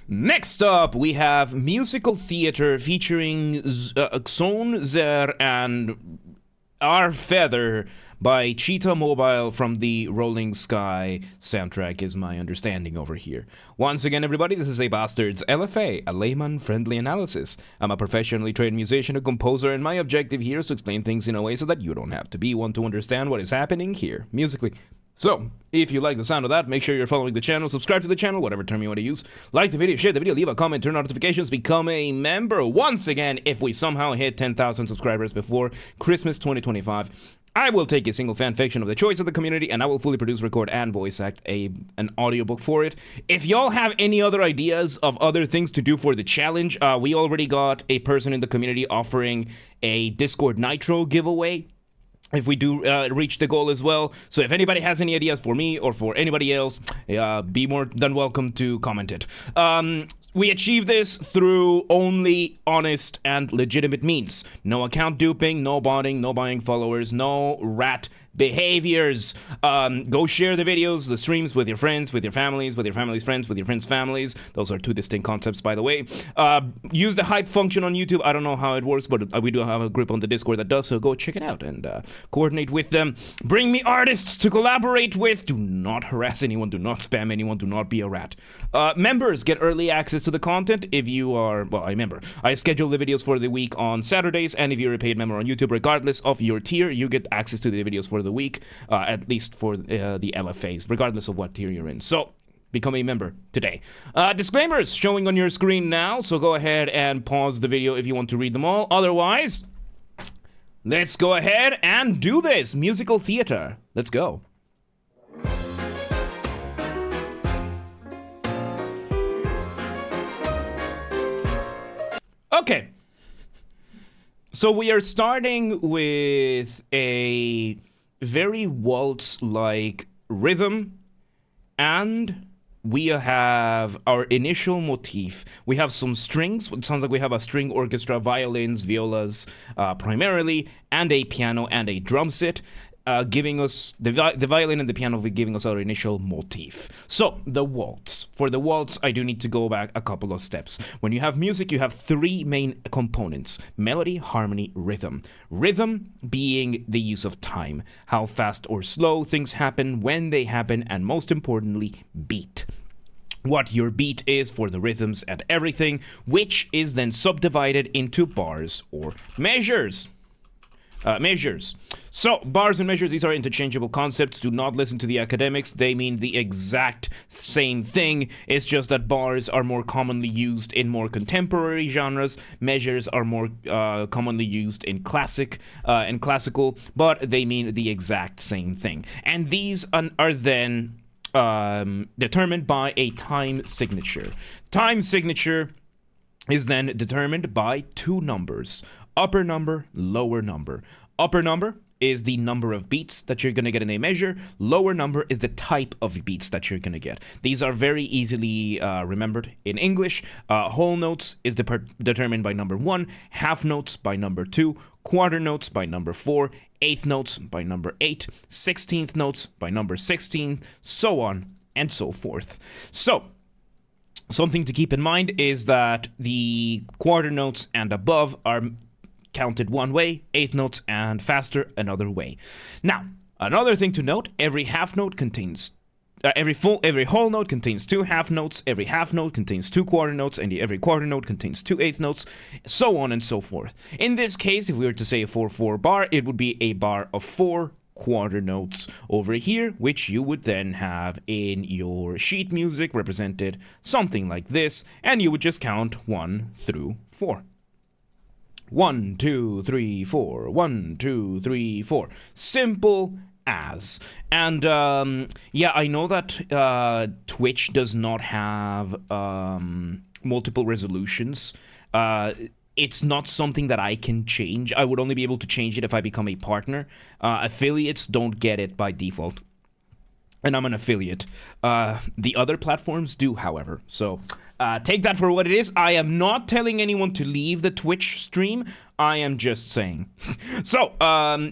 Next up, we have musical theater featuring Xoun-Zer and Our Feather by Cheetah Mobile from the Rolling Sky soundtrack, is my understanding over here. Once again, everybody, this is a Basterd's LFA, a Layman-Friendly analysis. I'm a professionally trained musician, a composer, and my objective here is to explain things in a way so that you don't have to be one to understand what is happening here, musically. So, if you like the sound of that, make sure you're following the channel, subscribe to the channel, whatever term you want to use. Like the video, share the video, leave a comment, turn on notifications, become a member. Once again, if we somehow hit 10,000 subscribers before Christmas 2025, I will take a single fan fiction of the choice of the community, and I will fully produce, record, and voice act an audiobook for it. If y'all have any other ideas of other things to do for the challenge, we already got a person in the community offering a Discord Nitro giveaway if we do reach the goal as well. So if anybody has any ideas for me or for anybody else, be more than welcome to comment it. We achieve this through only honest and legitimate means. No account duping, no botting, no buying followers, no rat behaviors. Go share the videos, the streams with your friends, with your families, with your family's friends, with your friends' families. Those are two distinct concepts, by the way. Use the hype function on YouTube. I don't know how it works, but we do have a group on the Discord that does, so go check it out and coordinate with them. Bring me artists to collaborate with. Do not harass anyone. Do not spam anyone. Do not be a rat. Members get early access to the content if you are, well, I remember. I schedule the videos for the week on Saturdays, and if you're a paid member on YouTube, regardless of your tier, you get access to the videos for the week, at least for the LFAs, regardless of what tier you're in. So, become a member today. Disclaimers showing on your screen now, so go ahead and pause the video if you want to read them all. Otherwise, let's go ahead and do this. Musical theater. Let's go. Okay. So we are starting with a very waltz-like rhythm, and we have our initial motif. We have some strings. It sounds like we have a string orchestra, violins, violas, primarily, and a piano and a drum set, giving us the violin and the piano giving us our initial motif. So the waltz. For the waltz, I do need to go back a couple of steps. When you have music, you have three main components: melody, harmony, rhythm. Rhythm being the use of time, how fast or slow things happen, when they happen, and most importantly, beat. What your beat is for the rhythms and everything, which is then subdivided into bars or measures. Measures. So, bars and measures, these are interchangeable concepts. Do not listen to the academics. They mean the exact same thing. It's just that bars are more commonly used in more contemporary genres. Measures are more commonly used in classical, but they mean the exact same thing. And these are then determined by a time signature. Time signature is then determined by two numbers: upper number, lower number. Upper number is the number of beats that you're going to get in a measure. Lower number is the type of beats that you're going to get. These are very easily remembered in English. Whole notes is determined by number 1, half notes by number 2, quarter notes by number 4, eighth notes by number 8, 16th notes by number 16, so on and so forth. So, something to keep in mind is that the quarter notes and above are counted one way, eighth notes and faster another way. Now, another thing to note: every half note contains every whole note contains two half notes, every half note contains two quarter notes, and every quarter note contains two eighth notes, so on and so forth. In this case, if we were to say a 4/4 bar, it would be a bar of 4 quarter notes over here, which you would then have in your sheet music represented something like this, and you would just count 1 through 4. 1, 2, 3, 4. 1, 2, 3, 4. Simple as. And yeah, I know that Twitch does not have multiple resolutions. It's not something that I can change. I would only be able to change it if I become a partner. Affiliates don't get it by default, and I'm an affiliate. The other platforms do, however. So take that for what it is. I am not telling anyone to leave the Twitch stream. I am just saying. So,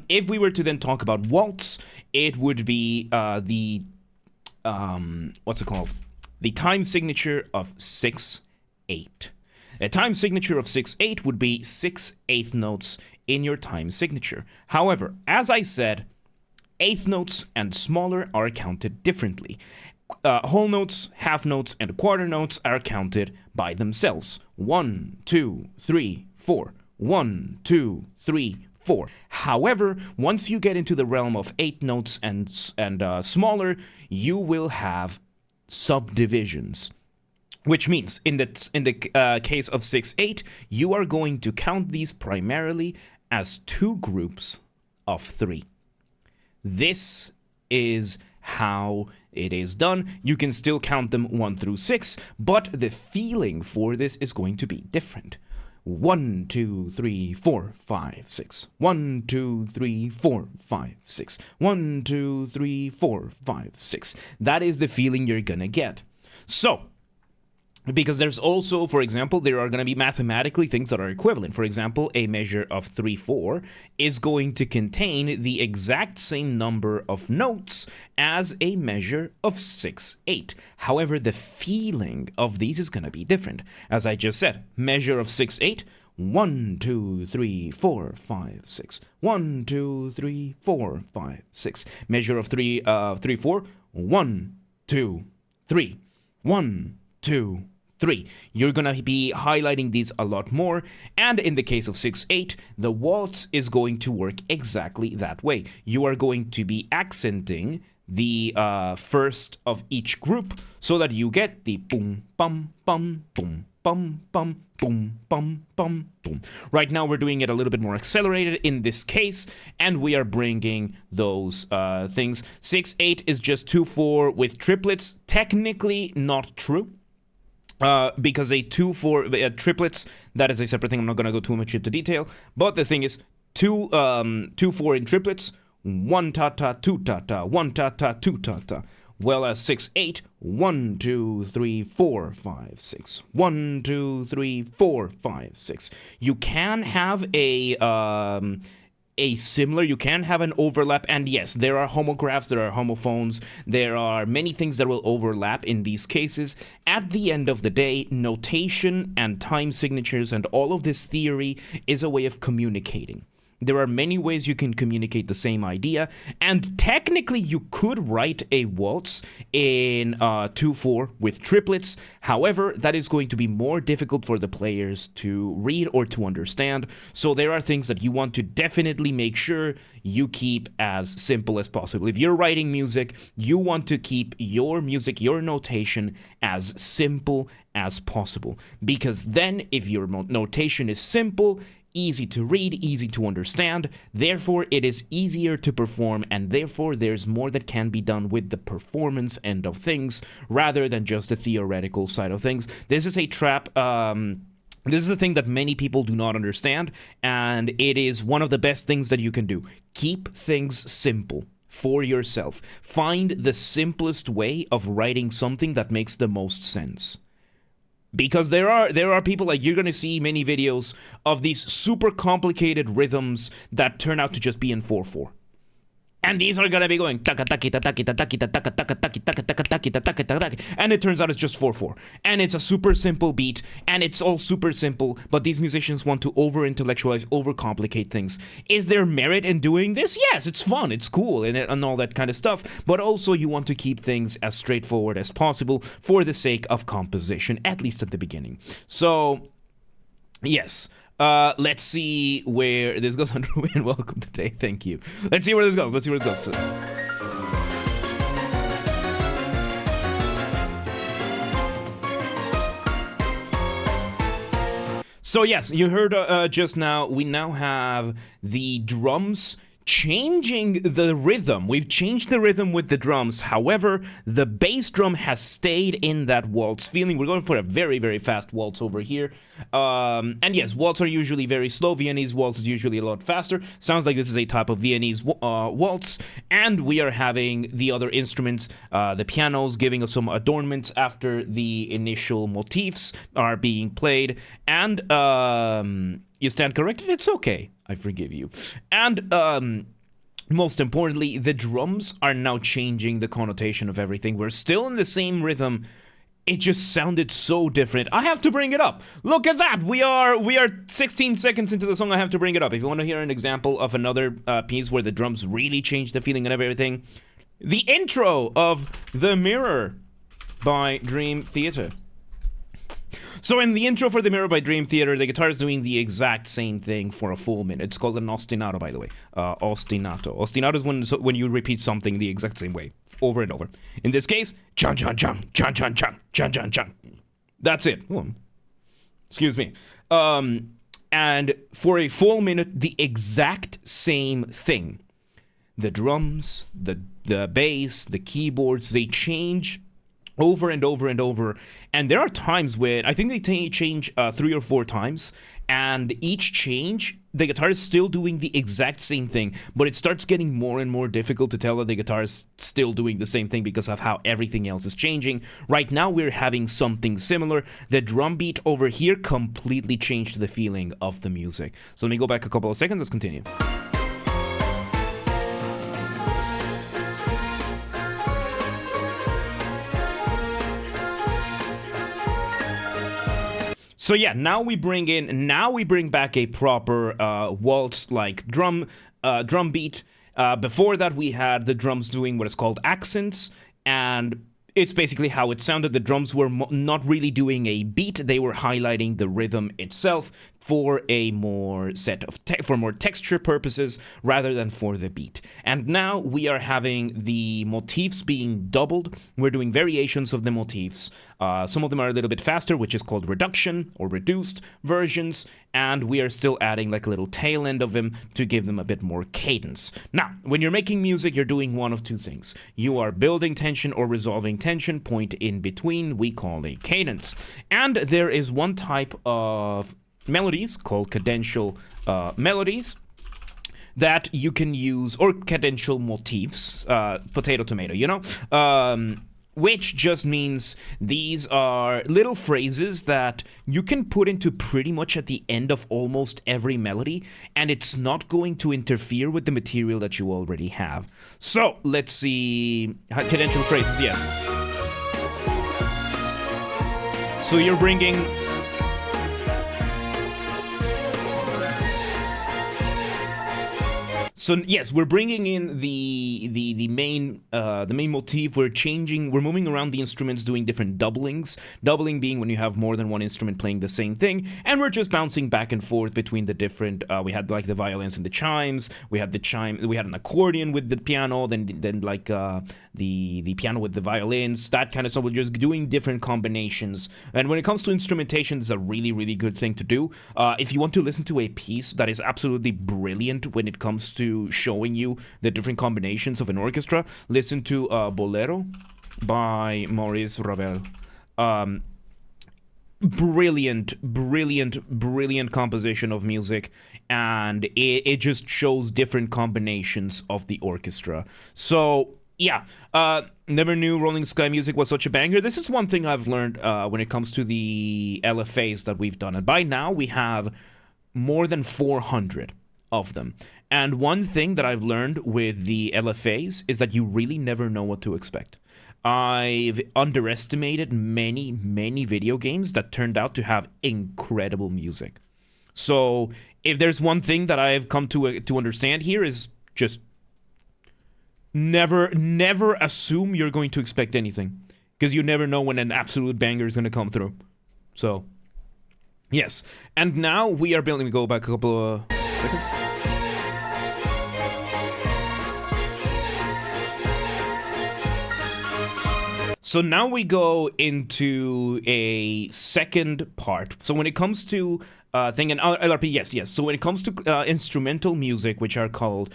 if we were to then talk about waltz, it would be what's it called? the time signature of 6/8. A time signature of 6/8 would be 6/8 notes in your time signature. However, as I said, eighth notes and smaller are counted differently. Whole notes, half notes, and quarter notes are counted by themselves. 1, 2, 3, 4. 1, 2, 3, 4. However, once you get into the realm of 8 notes and smaller, you will have subdivisions. Which means, in the case of 6/8, you are going to count these primarily as 2 groups of 3. This is how it is done. You can still count them 1 through 6, but the feeling for this is going to be different. 1, 2, 3, 4, 5, 6. 1, 2, 3, 4, 5, 6. 1, 2, 3, 4, 5, 6. That is the feeling you're gonna get. So, because there's also, for example, there are going to be mathematically things that are equivalent. For example, a measure of 3/4 is going to contain the exact same number of notes as a measure of 6/8. However, the feeling of these is going to be different. As I just said, measure of 6/8, 1, 2, 3, 4, 5, 6. 1, 2, 3, 4, 5, 6. Measure of 3/4, 1, 2, 3. 1, 2, 3. You're going to be highlighting these a lot more, and in the case of 6/8, the waltz is going to work exactly that way. You are going to be accenting the first of each group so that you get the boom, bum, bum, boom, bum, bum, boom, bum, bum, boom. Right now we're doing it a little bit more accelerated in this case, and we are bringing those things. 6/8 is just 2/4 with triplets. Technically not true. Because a 2/4 triplets, that is a separate thing. I'm not going to go too much into detail. But the thing is, 2/4 in triplets, 1 ta ta, 2 ta ta, 1 ta ta, 2 ta ta. Well, as 6/8, 1, 2, 3, 4, 5, 6. 1, 2, 3, 4, 5, 6. You can have you can have an overlap, and yes, there are homographs, there are homophones, there are many things that will overlap in these cases. At the end of the day, notation and time signatures and all of this theory is a way of communicating. There are many ways you can communicate the same idea, and technically you could write a waltz in 2/4 with triplets. However, that is going to be more difficult for the players to read or to understand, so there are things that you want to definitely make sure you keep as simple as possible. If you're writing music, you want to keep your music, your notation, as simple as possible, because then if your notation is simple, easy to read, easy to understand, therefore it is easier to perform, and therefore there's more that can be done with the performance end of things rather than just the theoretical side of things. This is a trap. This is a thing that many people do not understand, and it is one of the best things that you can do. Keep things simple for yourself. Find the simplest way of writing something that makes the most sense. Because there are people, like, you're going to see many videos of these super complicated rhythms that turn out to just be in 4/4. And these are going to be going taka taki taki taki taka taka taki taka taka taki taka taka, and it turns out it's just 4/4. And it's a super simple beat, and it's all super simple, but these musicians want to over-intellectualize, over-complicate things. Is there merit in doing this? Yes, it's fun, it's cool, and all that kind of stuff, but also you want to keep things as straightforward as possible for the sake of composition, at least at the beginning. So, yes. Let's see where this goes. And welcome today. Thank you. Let's see where this goes. So yes, you heard just now, we now have the drums changing the rhythm. We've changed the rhythm with the drums. However, the bass drum has stayed in that waltz feeling. We're going for a very, very fast waltz over here. And yes, waltz are usually very slow. Viennese waltz is usually a lot faster. Sounds like this is a type of Viennese waltz. And we are having the other instruments, the pianos, giving us some adornments after the initial motifs are being played. And you stand corrected? It's okay. I forgive you. And most importantly, the drums are now changing the connotation of everything. We're still in the same rhythm it just sounded so different. I have to bring it up. Look at that. We are 16 seconds into the song. I have to bring it up. If you want to hear an example of another piece where the drums really change the feeling and everything, the intro of The Mirror by Dream Theater. So in the intro for The Mirror by Dream Theater, the guitar is doing the exact same thing for a full minute. It's called an ostinato, by the way. Ostinato. Ostinato is when you repeat something the exact same way, over and over. In this case, chun chun chun, chun chun chun, chun chun chun. That's it. Oh, excuse me. And for a full minute, the exact same thing. The drums, the bass, the keyboards, they change over and over and over. And there are times where I think they change 3 or 4 times, and each change the guitar is still doing the exact same thing, but it starts getting more and more difficult to tell that the guitar is still doing the same thing because of how everything else is changing. Right now we're having something similar. The drum beat over here completely changed the feeling of the music. So let me go back a couple of seconds. Let's continue. So yeah, now we bring back a proper waltz-like drum beat. Before that, we had the drums doing what is called accents, and it's basically how it sounded. The drums were not really doing a beat; they were highlighting the rhythm itself for a more for more texture purposes rather than for the beat. And now we are having the motifs being doubled. We're doing variations of the motifs. Some of them are a little bit faster, which is called reduction or reduced versions, and we are still adding like a little tail end of them to give them a bit more cadence. Now, when you're making music, you're doing one of two things. You are building tension or resolving tension. Point in between we call a cadence. And there is one type of melodies called cadential melodies that you can use, or cadential motifs, potato tomato, you know, which just means these are little phrases that you can put into pretty much at the end of almost every melody, and it's not going to interfere with the material that you already have. So let's see cadential phrases. Yes, so you're bringing So yes, we're bringing in the main motif. We're moving around the instruments, doing different doublings. Doubling being when you have more than one instrument playing the same thing, and we're just bouncing back and forth between the different. We had like the violins and the chimes. We had an accordion with the piano. Then like the piano with the violins. That kind of stuff. We're just doing different combinations. And when it comes to instrumentation, it's a really, really good thing to do. If you want to listen to a piece that is absolutely brilliant when it comes to showing you the different combinations of an orchestra, listen to Bolero by Maurice Ravel. Brilliant composition of music, and it just shows different combinations of the orchestra. So yeah, never knew Rolling Sky music was such a banger. This is one thing I've learned when it comes to the LFAs that we've done, and by now we have more than 400 of them. And one thing that I've learned with the LFAs is that you really never know what to expect. I've underestimated many video games that turned out to have incredible music. So if there's one thing that I've come to understand here is just never assume you're going to expect anything, because you never know when an absolute banger is going to come through. So yes, and now we are building. Go back a couple of seconds. So now we go into a second part. So when it comes to LRP, yes. So when it comes to instrumental music, which are called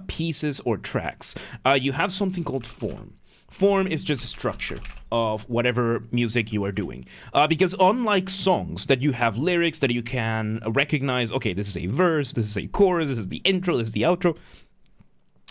pieces or tracks, you have something called form. Form is just a structure of whatever music you are doing. Because unlike songs that you have lyrics that you can recognize, okay, this is a verse, this is a chorus, this is the intro, this is the outro.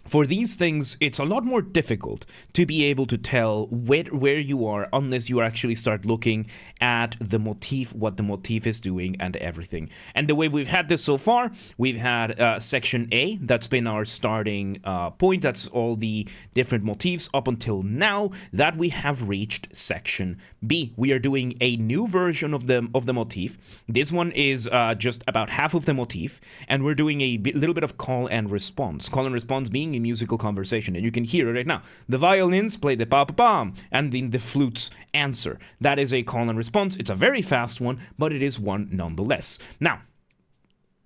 for these things, it's a lot more difficult to be able to tell where you are unless you actually start looking at the motif, what the motif is doing, and everything. And the way we've had this so far, we've had section A, that's been our starting point. That's all the different motifs up until now that we have reached section B. We are doing a new version of the motif. This one is just about half of the motif, and we're doing a little bit of call and response. Call and response being a musical conversation, and you can hear it right now. The violins play the pa-pa-pam, and then the flutes answer. That is a call and response. It's a very fast one, but it is one nonetheless. Now,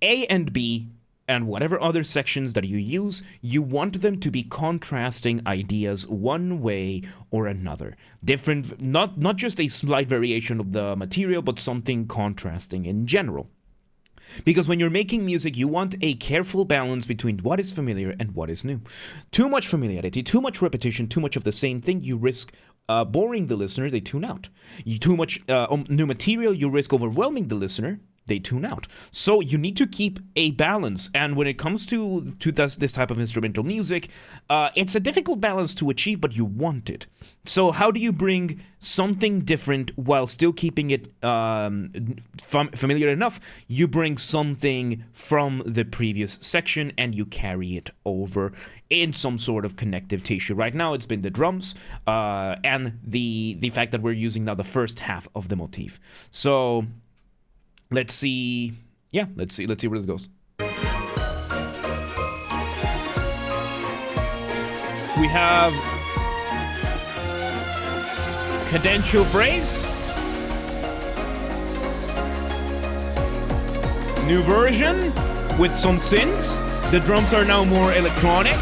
A and B and whatever other sections that you use, you want them to be contrasting ideas one way or another. Different, not just a slight variation of the material, but something contrasting in general. Because when you're making music, you want a careful balance between what is familiar and what is new. Too much familiarity, too much repetition, too much of the same thing, you risk boring the listener, they tune out. Too much new material, you risk overwhelming the listener, they tune out. So you need to keep a balance. And when it comes to this type of instrumental music, it's a difficult balance to achieve, but you want it. So how do you bring something different while still keeping it familiar enough? You bring something from the previous section and you carry it over in some sort of connective tissue. Right now it's been the drums and the fact that we're using now the first half of the motif. So let's see. Yeah, let's see where this goes. We have cadential phrase. New version with some synths. The drums are now more electronic.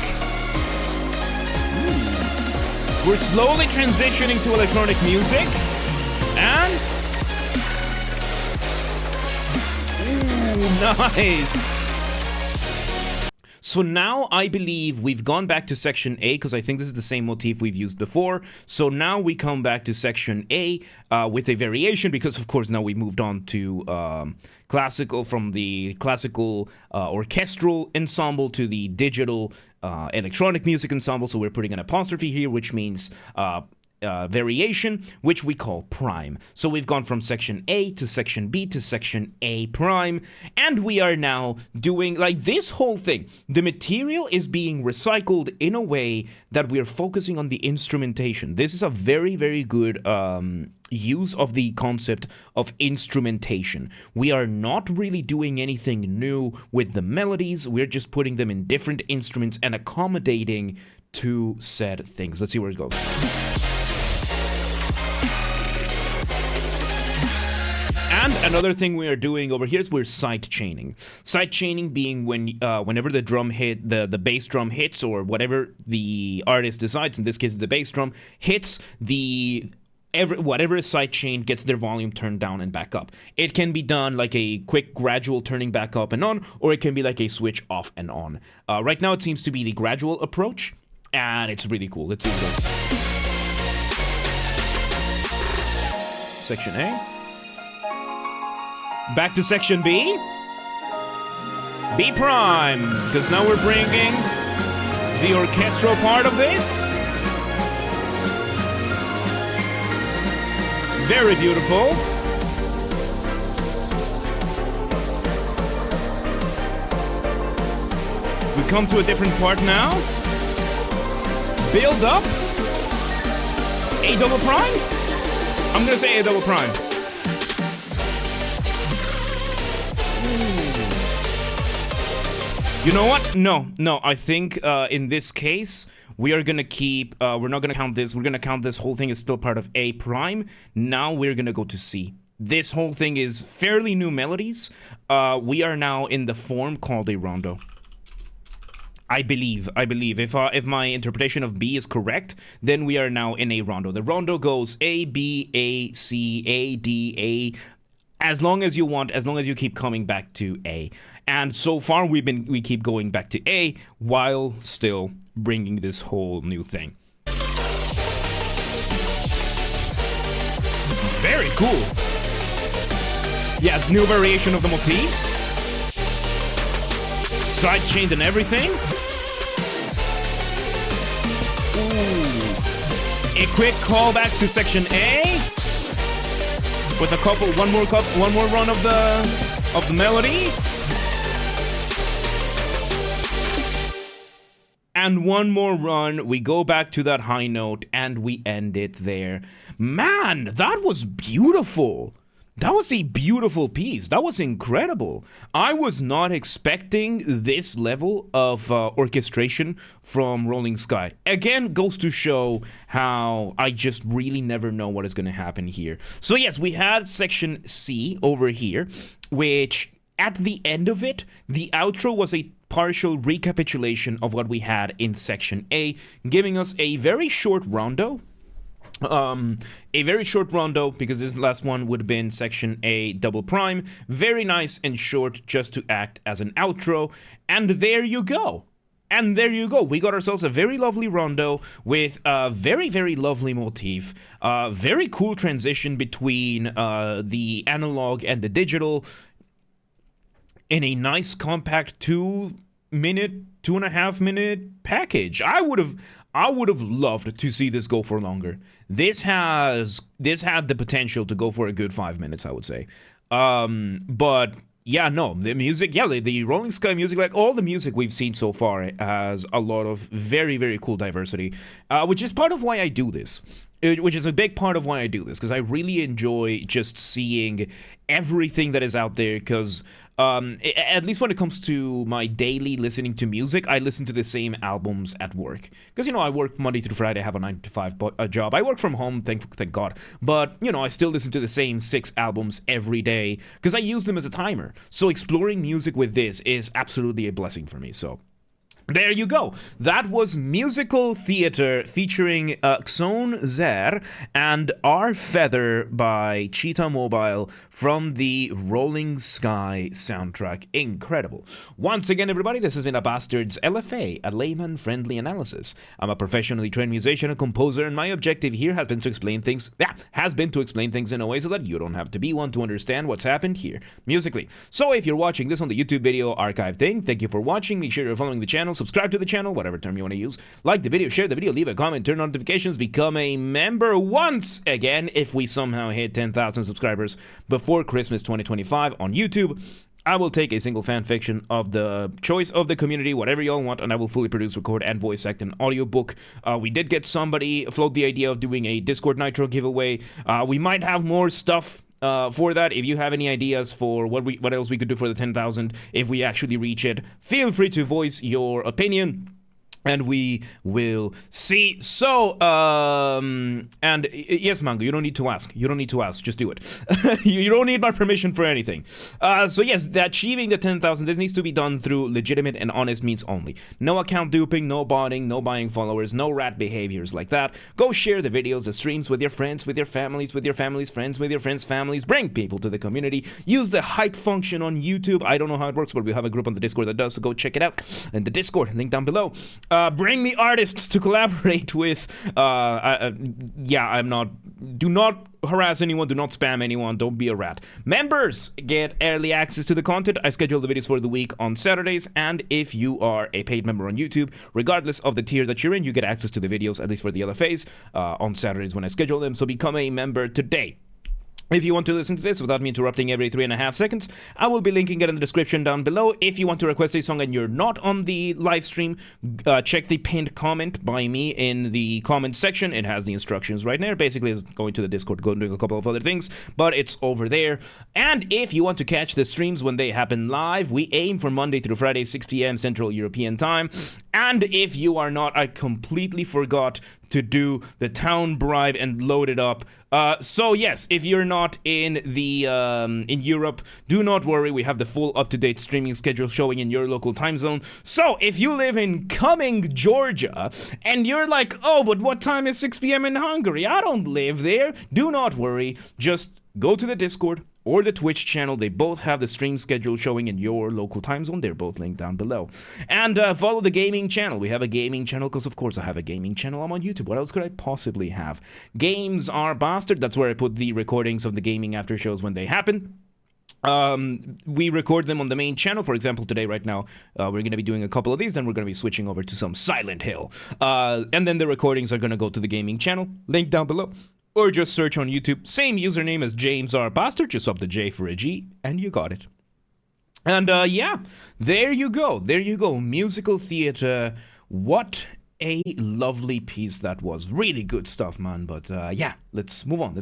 We're slowly transitioning to electronic music. And nice. So now I believe we've gone back to section A, because I think this is the same motif we've used before. So now we come back to section A with a variation, because of course now we moved on to classical, from the classical orchestral ensemble to the digital electronic music ensemble. So we're putting an apostrophe here, which means variation, which we call prime. So we've gone from section A to section B to section A prime, and we are now doing like this whole thing. The material is being recycled in a way that we are focusing on the instrumentation. This is a very, very good use of the concept of instrumentation. We are not really doing anything new with the melodies. We're just putting them in different instruments and accommodating to said things. Let's see where it goes. And another thing we are doing over here is we're side chaining. Side chaining being whenever the drum hit, the bass drum hits, or whatever the artist decides, in this case the bass drum, hits whatever is side chained gets their volume turned down and back up. It can be done like a quick gradual turning back up and on, or it can be like a switch off and on. Right now it seems to be the gradual approach, and it's really cool. Let's see this. Section A. Back to section B. B prime, because now we're bringing the orchestral part of this. Very beautiful. We come to a different part now. Build up. A double prime? I'm gonna say A double prime. You know what? No. I think in this case, we are going to keep, we're not going to count this. We're going to count this whole thing as still part of A prime. Now we're going to go to C. This whole thing is fairly new melodies. We are now in the form called a rondo. I believe. If my interpretation of B is correct, then we are now in a rondo. The rondo goes A, B, A, C, A, D, A. As long as you want, as long as you keep coming back to A. And so far we keep going back to A while still bringing this whole new thing. Very cool. Yeah, new variation of the motifs. Side chained and everything. Ooh. A quick callback to section A with one more run of the melody. And one more run, we go back to that high note, and we end it there. Man, that was beautiful. That was a beautiful piece. That was incredible. I was not expecting this level of orchestration from Rolling Sky. Again, goes to show how I just really never know what is going to happen here. So yes, we had section C over here, which at the end of it, the outro was a partial recapitulation of what we had in section A, giving us a very short rondo. A very short rondo, because this last one would have been section A double prime. Very nice and short, just to act as an outro. And there you go. And there you go. We got ourselves a very lovely rondo with a very, very lovely motif. Very cool transition between the analog and the digital in a nice compact 2.5 minute package. I would have loved to see this go for longer. This had the potential to go for a good 5 minutes, I would say. But yeah, no, the music, yeah, the Rolling Sky music, like all the music we've seen so far, has a lot of very, very cool diversity, which is part of why I do this. Which is a big part of why I do this, because I really enjoy just seeing everything that is out there, because at least when it comes to my daily listening to music, I listen to the same albums at work. Because, I work Monday through Friday, I have a 9 to 5 job. I work from home, thank God. But, I still listen to the same 6 albums every day, because I use them as a timer. So exploring music with this is absolutely a blessing for me, so there you go. That was musical theater featuring Xoun-Zer and Our Feather by Cheetah Mobile from the Rolling Sky soundtrack. Incredible. Once again, everybody, this has been a Basterd's LFA, a layman-friendly analysis. I'm a professionally trained musician and composer, and my objective here has been to explain things in a way so that you don't have to be one to understand what's happened here musically. So if you're watching this on the YouTube video archive thing, thank you for watching. Make sure you're following the channel, subscribe to the channel, whatever term you want to use, like the video, share the video, leave a comment, turn on notifications, become a member once again if we somehow hit 10,000 subscribers before Christmas 2025 on YouTube. I will take a single fan fiction of the choice of the community, whatever y'all want, and I will fully produce, record, and voice act an audiobook. We did get somebody float the idea of doing a Discord Nitro giveaway. We might have more stuff for that. If you have any ideas for what else we could do for the 10,000 if we actually reach it, feel free to voice your opinion, and we will see. So, and yes, Mango, you don't need to ask. Just do it. You don't need my permission for anything. So yes, achieving the 10,000, this needs to be done through legitimate and honest means only. No account duping, no botting, no buying followers, no rat behaviors like that. Go share the videos, the streams with your friends, with your families, friends, with your friends' families. Bring people to the community. Use the hype function on YouTube. I don't know how it works, but we have a group on the Discord that does, so go check it out. And the Discord, link down below. Bring me artists to collaborate with. Do not harass anyone, do not spam anyone, don't be a rat. Members get early access to the content. I schedule the videos for the week on Saturdays, and if you are a paid member on YouTube, regardless of the tier that you're in, you get access to the videos, at least for the LFAs, on Saturdays when I schedule them, so become a member today. If you want to listen to this without me interrupting every 3.5 seconds, I will be linking it in the description down below. If you want to request a song and you're not on the live stream, check the pinned comment by me in the comment section. It has the instructions right there. Basically, it's going to the Discord, going doing a couple of other things, but it's over there. And if you want to catch the streams when they happen live, we aim for Monday through Friday, 6 p.m. Central European Time. And if you are not, I completely forgot to do the town bribe and load it up. So yes, if you're not in the in Europe, do not worry. We have the full up-to-date streaming schedule showing in your local time zone. So if you live in Cumming, Georgia, and you're like, oh, but what time is 6 p.m. in Hungary? I don't live there. Do not worry. Just go to the Discord or the Twitch channel. They both have the stream schedule showing in your local time zone. They're both linked down below. And follow the gaming channel. We have a gaming channel because, of course, I have a gaming channel. I'm on YouTube. What else could I possibly have? Games are Basterd. That's where I put the recordings of the gaming after shows when they happen. We record them on the main channel. For example, today, right now, we're going to be doing a couple of these, then we're going to be switching over to some Silent Hill. And then the recordings are going to go to the gaming channel, link down below. Or just search on YouTube, same username as James R. Basterd, just swap the J for a G, and you got it. And yeah, there you go. There you go. Musical theater. What a lovely piece that was. Really good stuff, man. But yeah, let's move on.